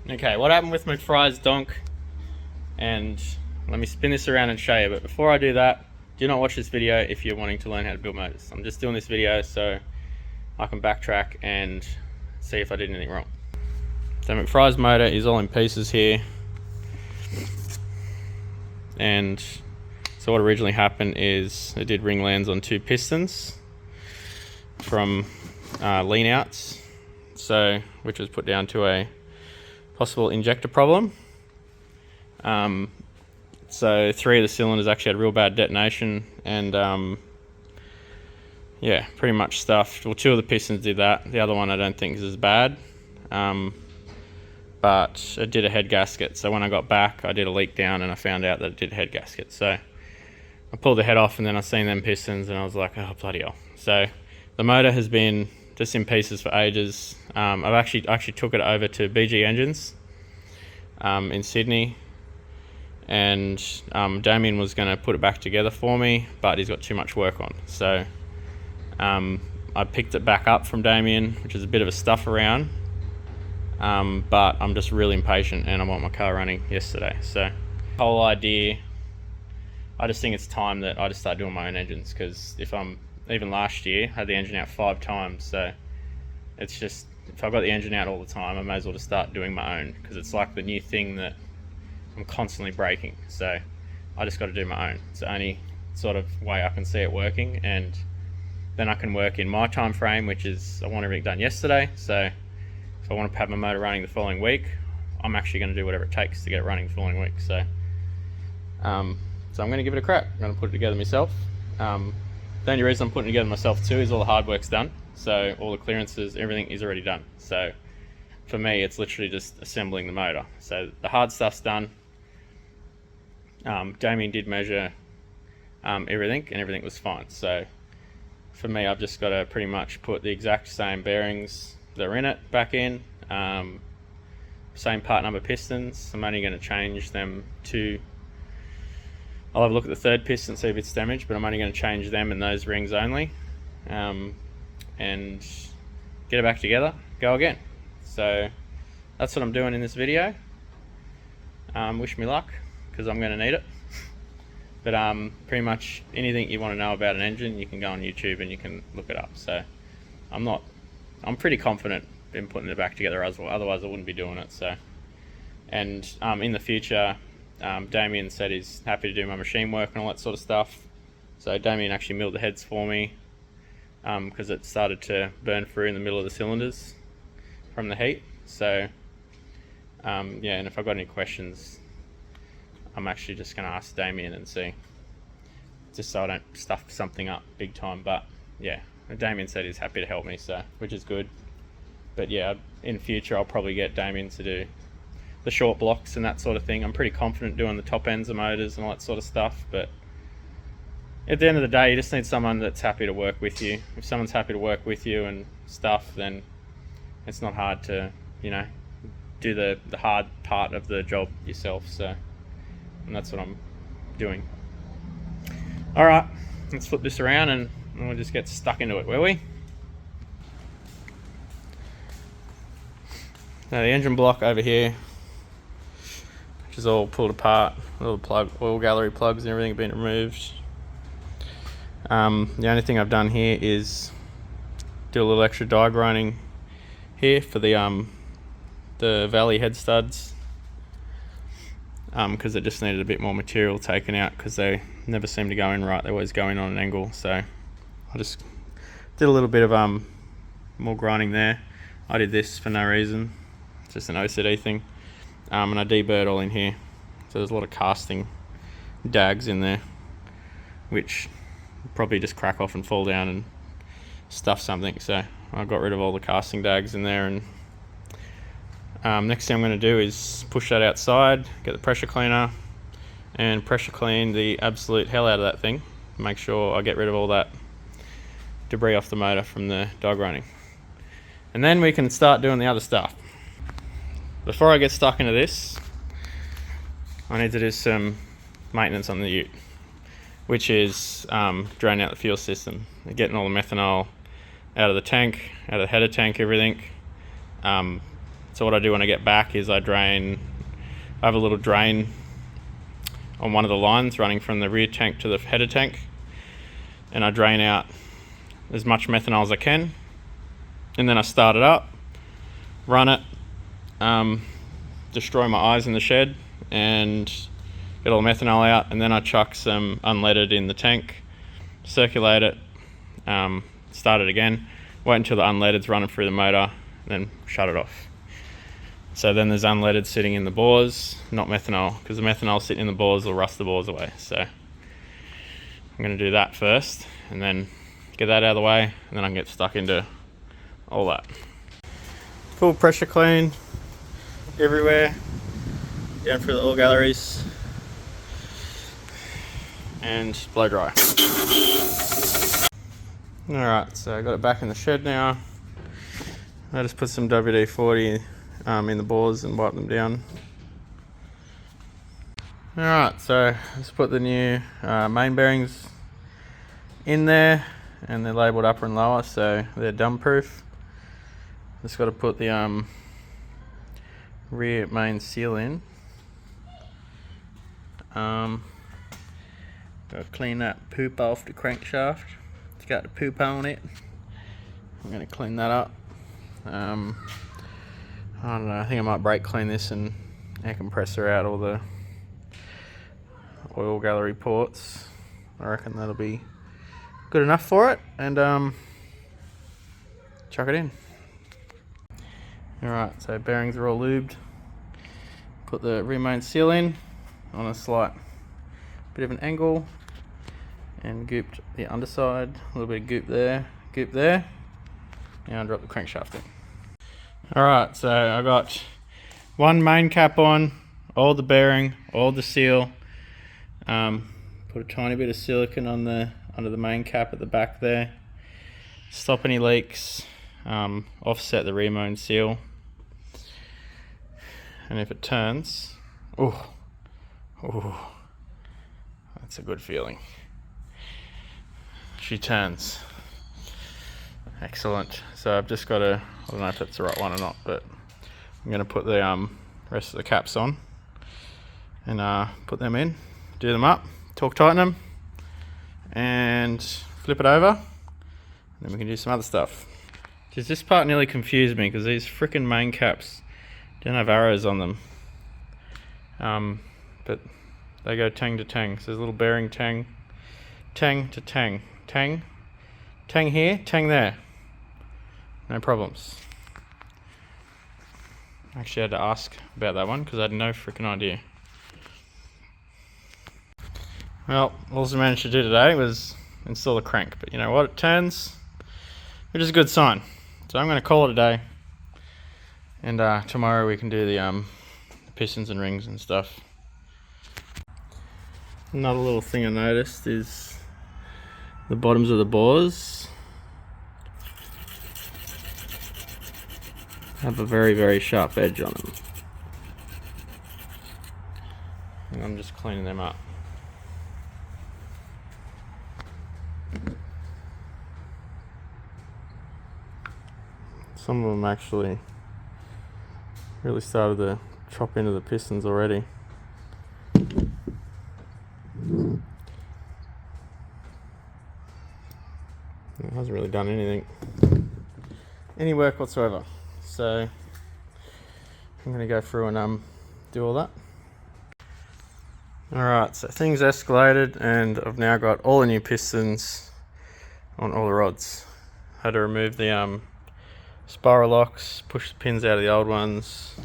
Okay, what happened with MCFRYS donk, and let me spin this around and show you, but before I do that, do not watch this video if you're wanting to learn how to build motors. I'm just doing this video so I can backtrack and see if I did anything wrong. So MCFRYS motor is all in pieces here, and so what originally happened is it did ring lands on two pistons from lean outs, so which was put down to a possible injector problem. So 3 of the cylinders actually had real bad detonation, and yeah, pretty much stuffed. Well, 2 of the pistons did that. The other one I don't think is as bad, but it did a head gasket. So when I got back, I did a leak down and I found out that it did a head gasket. So I pulled the head off, and then I seen them pistons and I was like, oh bloody hell. So the motor has been just in pieces for ages. I've actually took it over to BG Engines in Sydney, and Damien was going to put it back together for me, but he's got too much work on. So I picked it back up from Damien, which is a bit of a stuff around, but I'm just really impatient and I want my car running yesterday. So the whole idea, I just think it's time that I just start doing my own engines, because even last year, I had the engine out 5 times, so it's just, if I've got the engine out all the time, I may as well just start doing my own, because it's like the new thing that I'm constantly breaking. So I just got to do my own. It's the only sort of way I can see it working, and then I can work in my time frame, which is I want everything done yesterday. So if I want to have my motor running the following week, I'm actually going to do whatever it takes to get it running the following week. So I'm going to give it a crack. I'm going to put it together myself. The only reason I'm putting it together myself too is all the hard work's done. So all the clearances, everything is already done. So for me, it's literally just assembling the motor. So the hard stuff's done. Damien did measure everything, and everything was fine. So for me, I've just got to pretty much put the exact same bearings that are in it back in, same part number pistons. I'm only going to change them to, I'll have a look at the third piston, see if it's damaged, but I'm only going to change them and those rings only, and get it back together, go again. So that's what I'm doing in this video. Wish me luck, because I'm going to need it. But pretty much anything you want to know about an engine, you can go on YouTube and you can look it up. So I'm pretty confident in putting it back together as well, otherwise I wouldn't be doing it. So, and in the future, Damien said he's happy to do my machine work and all that sort of stuff. So Damien actually milled the heads for me, because it started to burn through in the middle of the cylinders from the heat. So yeah, and if I've got any questions, I'm actually just going to ask Damien and see, just so I don't stuff something up big time. But yeah, Damien said he's happy to help me, so which is good. But yeah, in future I'll probably get Damien to do the short blocks and that sort of thing. I'm pretty confident doing the top ends of motors and all that sort of stuff, but at the end of the day, you just need someone that's happy to work with you. If someone's happy to work with you and stuff, then it's not hard to, you know, do the hard part of the job yourself. So, and that's what I'm doing. All right, let's flip this around and we'll just get stuck into it, will we? Now the engine block over here, which is all pulled apart, all the oil gallery plugs and everything have been removed. The only thing I've done here is do a little extra die grinding here for the valley head studs, because it just needed a bit more material taken out, because they never seem to go in right. They always go in on an angle. So I just did a little bit of more grinding there. I did this for no reason, it's just an OCD thing, and I deburred all in here. So there's a lot of casting dags in there, which probably just crack off and fall down and stuff something. So I got rid of all the casting dags in there, and next thing I'm going to do is push that outside, get the pressure cleaner and pressure clean the absolute hell out of that thing, make sure I get rid of all that debris off the motor from the die grinding, and then we can start doing the other stuff. Before I get stuck into this, I need to do some maintenance on the ute, which is draining out the fuel system, getting all the methanol out of the tank, out of the header tank, everything. So what I do when I get back is I have a little drain on one of the lines running from the rear tank to the header tank, and I drain out as much methanol as I can, and then I start it up, run it, destroy my eyes in the shed and get all the methanol out, and then I chuck some unleaded in the tank, circulate it, start it again, wait until the unleaded's running through the motor, then shut it off. So then there's unleaded sitting in the bores, not methanol, because the methanol sitting in the bores will rust the bores away. So I'm going to do that first, and then get that out of the way, and then I can get stuck into all that. Full pressure clean everywhere, down through the oil galleries, and blow dry. Alright, so I got it back in the shed now. I just put some WD-40 in the bores and wipe them down. Alright, so let's put the new main bearings in there, and they're labelled upper and lower, so they're dump proof. Just got to put the rear main seal in. Got to clean that poop off the crankshaft. It's got the poop on it. I'm going to clean that up. I don't know, I think I might brake clean this and air compressor out all the oil gallery ports. I reckon that'll be good enough for it, and chuck it in. Alright, so bearings are all lubed. Put the rear main seal in on a slight bit of an angle, and gooped the underside, a little bit of goop there. Now I drop the crankshaft in. Alright, so I got one main cap on, all the bearing, all the seal. Put a tiny bit of silicone under the main cap at the back there. Stop any leaks, offset the rear main seal. And if it turns, oh, that's a good feeling. She turns. Excellent. So I've just got to, I don't know if that's the right one or not, but I'm going to put the rest of the caps on and put them in, do them up, torque tighten them, and flip it over, and then we can do some other stuff. Just this part nearly confused me because these freaking main caps don't have arrows on them, but they go tang to tang. So there's a little bearing tang to tang, tang here, tang there. No problems. Actually, I had to ask about that one because I had no freaking idea. Well, all I managed to do today was install the crank, but you know what? It turns, which is a good sign. So I'm going to call it a day, and tomorrow we can do the pistons and rings and stuff. Another little thing I noticed is the bottoms of the bores have a very, very sharp edge on them, and I'm just cleaning them up. Some of them actually really started to chop into the pistons already. It hasn't really done any work whatsoever. So I'm going to go through and do all that. Alright, so things escalated, and I've now got all the new pistons on all the rods. Had to remove the spiral locks, push the pins out of the old ones.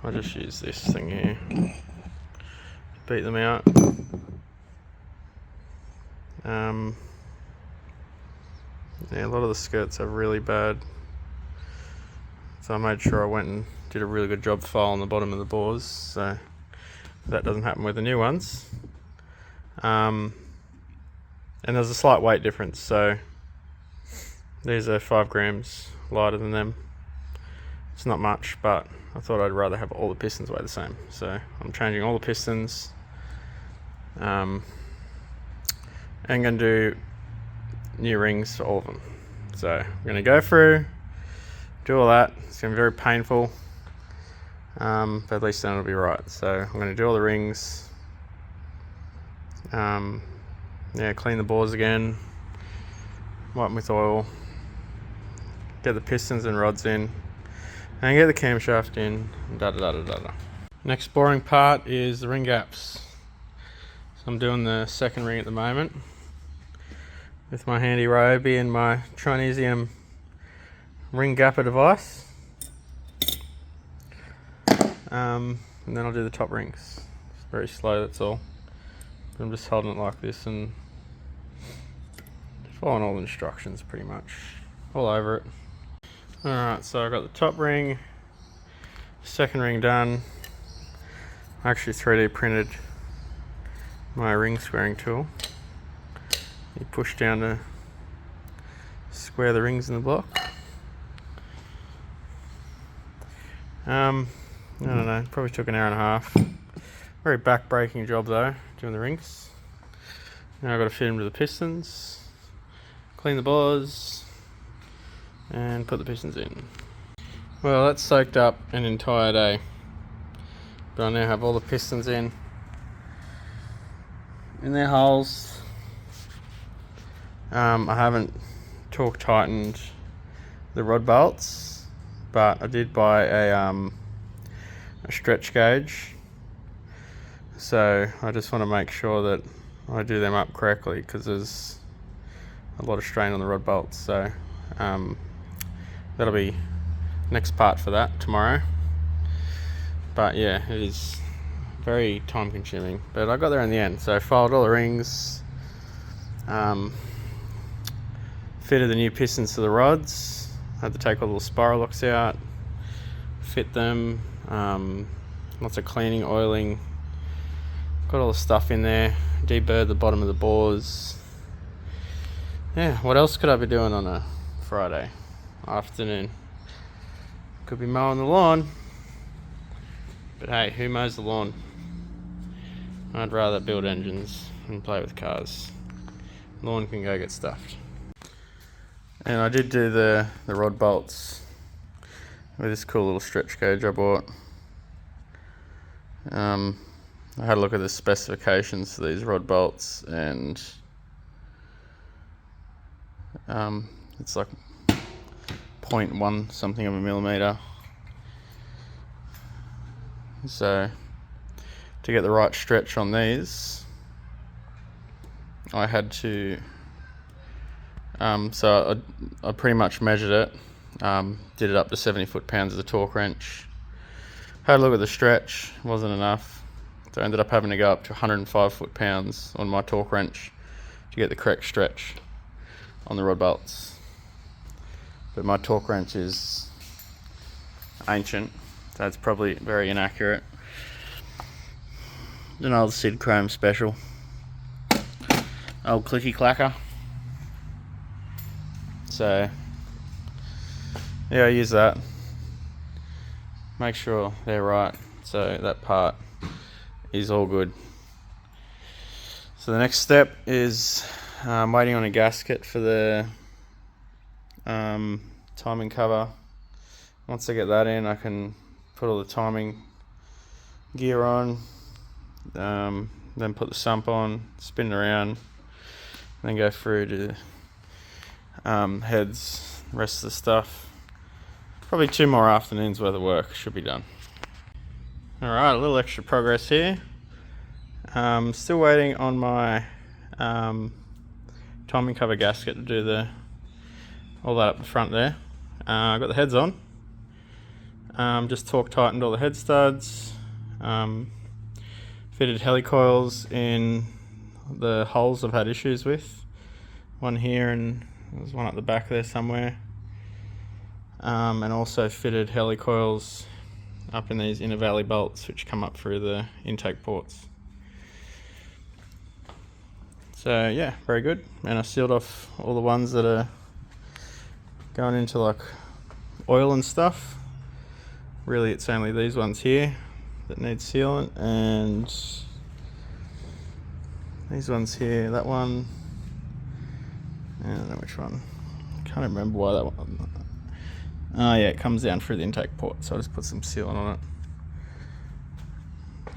I just use this thing here to beat them out. Yeah, a lot of the skirts are really bad, so I made sure I went and did a really good job filing the bottom of the bores, so that doesn't happen with the new ones. And there's a slight weight difference, so these are 5 grams lighter than them. It's not much, but I thought I'd rather have all the pistons weigh the same, so I'm changing all the pistons. And I'm going to do new rings for all of them. So I'm going to go through, do all that. It's going to be very painful, but at least then it'll be right. So I'm going to do all the rings, yeah, clean the bores again, wipe them with oil, get the pistons and rods in, and get the camshaft in, da da da da da. Next boring part is the ring gaps. So I'm doing the second ring at the moment with my handy Ryobi and my Trinesium ring gapper device. And then I'll do the top rings. It's very slow, that's all. But I'm just holding it like this and following all the instructions pretty much, all over it. Alright, so I've got the top ring, second ring done. I actually 3D printed my ring squaring tool. You push down to square the rings in the block. I don't know, probably took an hour and a half. Very back-breaking job though, doing the rings. Now I've got to fit them to the pistons, clean the bores, and put the pistons in. Well, that's soaked up an entire day, but I now have all the pistons in their holes. I haven't torque tightened the rod bolts, but I did buy a stretch gauge, so I just want to make sure that I do them up correctly because there's a lot of strain on the rod bolts. So that'll be next part for that tomorrow. But yeah, it is very time consuming, but I got there in the end. So I filed all the rings, fitted the new pistons to the rods, had to take all the spiral locks out, fit them, lots of cleaning, oiling, got all the stuff in there, deburred the bottom of the bores. Yeah, what else could I be doing on a Friday afternoon? Could be mowing the lawn, but hey, who mows the lawn? I'd rather build engines and play with cars. Lawn can go get stuffed. And I did do the rod bolts with this cool little stretch gauge I bought. I had a look at the specifications for these rod bolts, and it's like 0.1 something of a millimeter. So to get the right stretch on these, I had to so I pretty much measured it, did it up to 70 foot-pounds of the torque wrench, had a look at the stretch, wasn't enough, so I ended up having to go up to 105 foot-pounds on my torque wrench to get the correct stretch on the rod bolts. But my torque wrench is ancient, so it's probably very inaccurate. An old Sid Chrome special, old clicky clacker. So yeah, I use that, make sure they're right, so that part is all good. So the next step is waiting on a gasket for the timing cover. Once I get that in, I can put all the timing gear on, then put the sump on, spin it around, then go through to heads, rest of the stuff. Probably 2 more afternoons worth of work should be done. Alright, a little extra progress here. Still waiting on my timing cover gasket to do all that up the front there. I got the heads on. Just torque tightened all the head studs. Fitted helicoils in the holes I've had issues with. One here and there's one at the back there somewhere. And also fitted helicoils up in these inner valley bolts which come up through the intake ports. So yeah, very good. And I sealed off all the ones that are going into like oil and stuff. Really it's only these ones here that need sealant, and these ones here, that one, I don't know which one, can't remember why that one, Oh yeah, it comes down through the intake port, so I just put some sealant on it.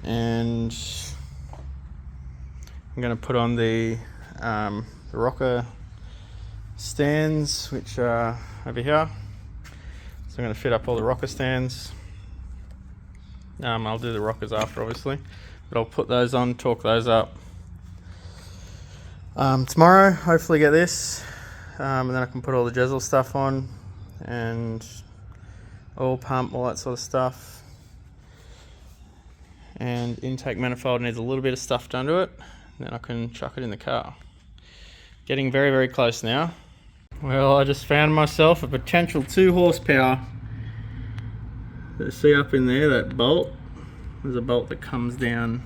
And I'm going to put on the rocker stands, which are over here. So I'm going to fit up all the rocker stands. I'll do the rockers after, obviously, but I'll put those on, torque those up. Tomorrow, hopefully get this, and then I can put all the Jezel stuff on, and oil pump, all that sort of stuff. And intake manifold needs a little bit of stuff done to it, and then I can chuck it in the car. Getting very, very close now. Well, I just found myself a potential 2 horsepower. See up in there, that bolt? There's a bolt that comes down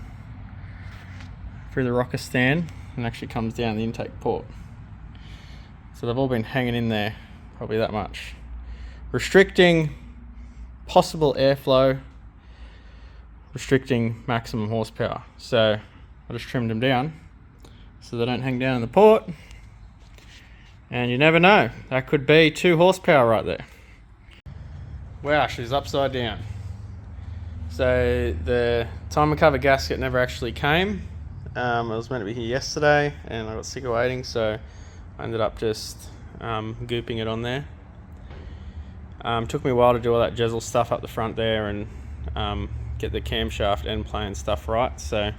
through the rocker stand and actually comes down the intake port. So they've all been hanging in there, probably that much, restricting possible airflow, restricting maximum horsepower. So I just trimmed them down so they don't hang down in the port. And you never know, that could be 2 horsepower right there. Wow, she's upside down. So the time recover gasket never actually came. It was meant to be here yesterday and I got sick of waiting, so I ended up just gooping it on there. Took me a while to do all that Jezel stuff up the front there and get the camshaft end plane stuff right, so a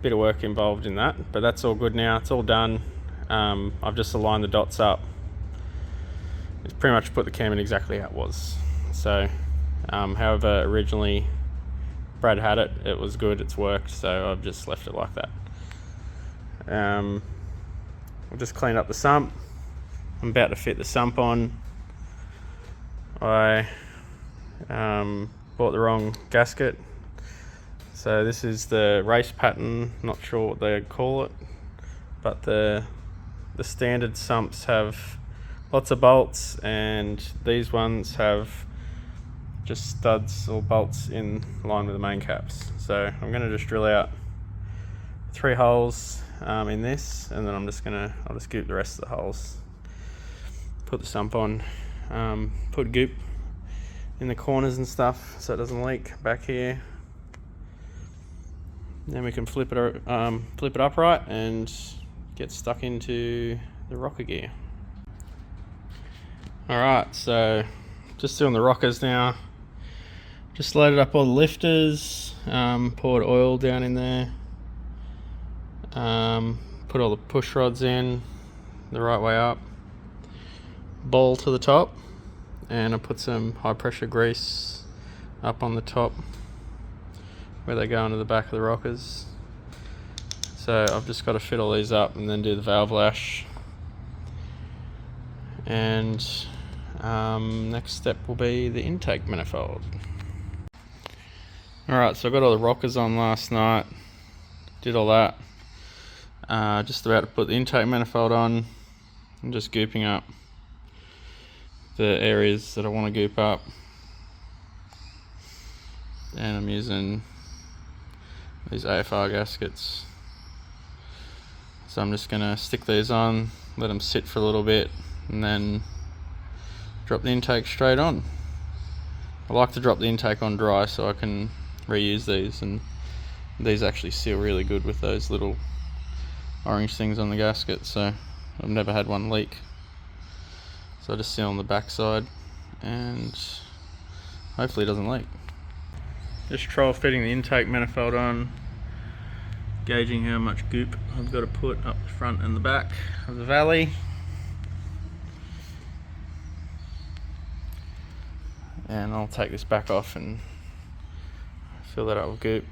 bit of work involved in that, but that's all good now, it's all done. I've just aligned the dots up. It's pretty much put the cam in exactly how it was. So however originally Brad had it, it was good, it's worked, so I've just left it like that. I've just cleaned up the sump. I'm about to fit the sump on. I bought the wrong gasket. So this is the race pattern, not sure what they call it, but the standard sumps have lots of bolts, and these ones have just studs or bolts in line with the main caps. So I'm going to just drill out 3 holes in this, and then I'll just goop the rest of the holes, put the sump on, put goop in the corners and stuff so it doesn't leak back here. Then we can flip it upright and get stuck into the rocker gear. Alright, so just doing the rockers now. Just loaded up all the lifters, poured oil down in there, put all the push rods in the right way up, ball to the top, and I put some high pressure grease up on the top where they go into the back of the rockers. So I've just got to fit all these up and then do the valve lash. And next step will be the intake manifold. Alright, so I got all the rockers on last night, did all that. Just about to put the intake manifold on. I'm just gooping up the areas that I want to goop up. And I'm using these AFR gaskets. So I'm just going to stick these on, let them sit for a little bit, and then drop the intake straight on. I like to drop the intake on dry so I can reuse these, and these actually seal really good with those little orange things on the gasket, so I've never had one leak. So I just seal on the back side and hopefully it doesn't leak. Just trial fitting the intake manifold on, gauging how much goop I've got to put up the front and the back of the valley. And I'll take this back off and fill that up with goop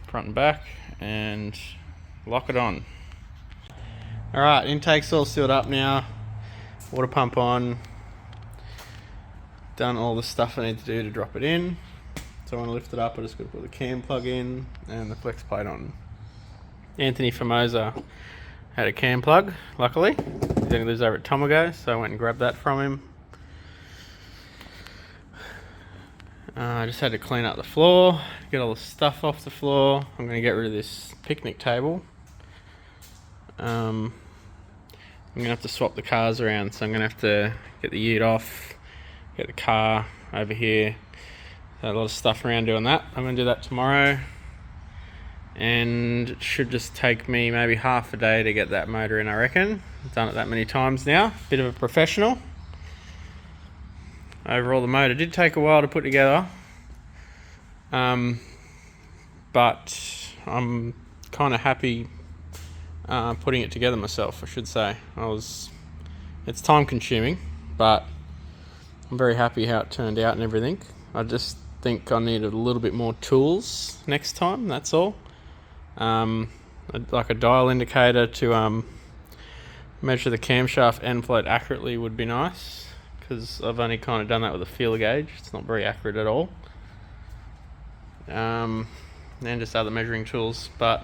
front and back and lock it on. Alright, intake's all sealed up now, water pump on, done all the stuff I need to do to drop it in. So when I lift it up, I just got to put the cam plug in and the flex plate on. Anthony Formosa had a cam plug, luckily. He's going to lose over at Tomago, so I went and grabbed that from him. I just had to clean up the floor, get all the stuff off the floor. I'm going to get rid of this picnic table. I'm going to have to swap the cars around, so I'm going to have to get the ute off, get the car over here. A lot of stuff around doing that. I'm going to do that tomorrow, and it should just take me maybe half a day to get that motor in, I reckon. I've done it that many times now. Bit of a professional. Overall, the motor did take a while to put together, but I'm kind of happy putting it together myself, I should say. It's time consuming, but I'm very happy how it turned out and everything. I just think I needed a little bit more tools next time, that's all. Like a dial indicator to measure the camshaft end float accurately would be nice, because I've only kind of done that with a feeler gauge. It's not very accurate at all. And just other measuring tools, but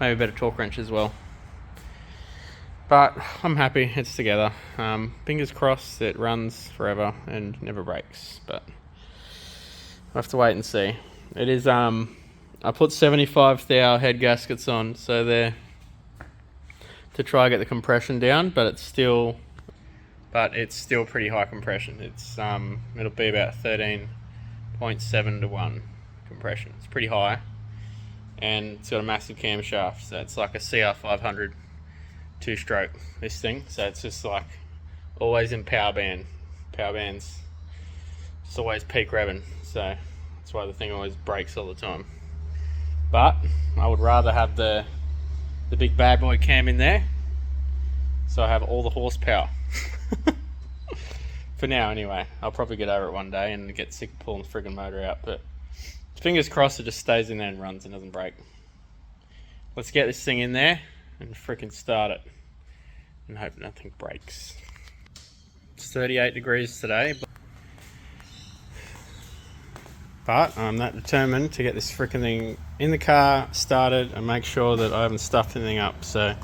maybe a better torque wrench as well. But I'm happy it's together. Fingers crossed it runs forever and never breaks, but I'll have to wait and see. It is, I put 75 thou head gaskets on, so they're to try and get the compression down, but it's still pretty high compression. It's it'll be about 13.7 to 1 compression. It's pretty high, and it's got a massive camshaft, so it's like a CR500 two-stroke, this thing. So it's just like always in power bands. It's always peak revving, so that's why the thing always breaks all the time. But I would rather have the big bad boy cam in there, so I have all the horsepower. For now anyway. I'll probably get over it one day and get sick of pulling the friggin' motor out, but fingers crossed it just stays in there and runs and doesn't break. Let's get this thing in there and frickin' start it and hope nothing breaks. It's 38 degrees today, but I'm that determined to get this frickin' thing in the car, started, and make sure that I haven't stuffed anything up. So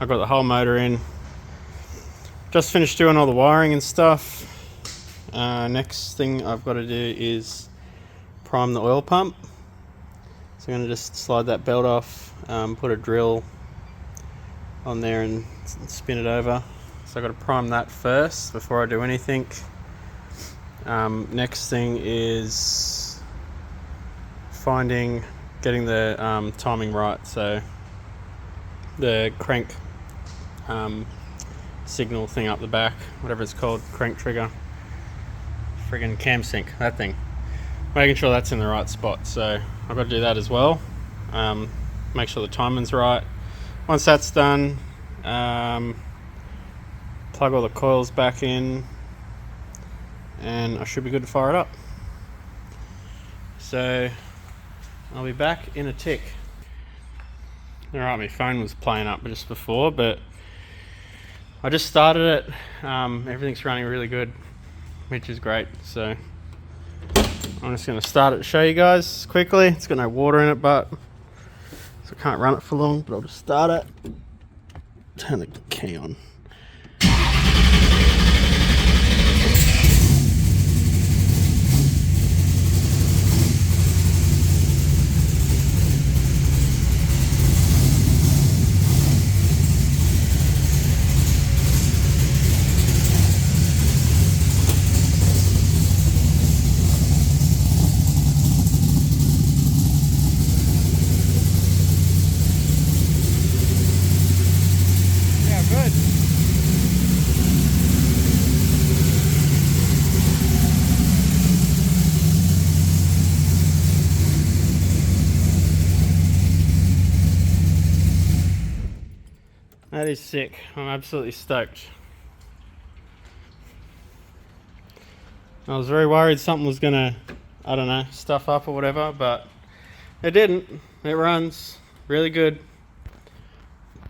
I've got the whole motor in. Just finished doing all the wiring and stuff. Next thing I've got to do is prime the oil pump. So I'm going to just slide that belt off, put a drill on there and spin it over. So I've got to prime that first before I do anything. Next thing is getting the timing right. So the crank signal thing up the back, whatever it's called, crank trigger, friggin' cam sync, that thing. Making sure that's in the right spot. So I've got to do that as well. Make sure the timing's right. Once that's done, plug all the coils back in, and I should be good to fire it up. So I'll be back in a tick. Alright, my phone was playing up just before, but I just started it. Everything's running really good, which is great. So I'm just going to start it to show you guys quickly. It's got no water in it, so I can't run it for long, but I'll just start it. Turn the key on. That is sick. I'm absolutely stoked. I was very worried something was gonna, I don't know, stuff up or whatever, but it didn't. It runs really good.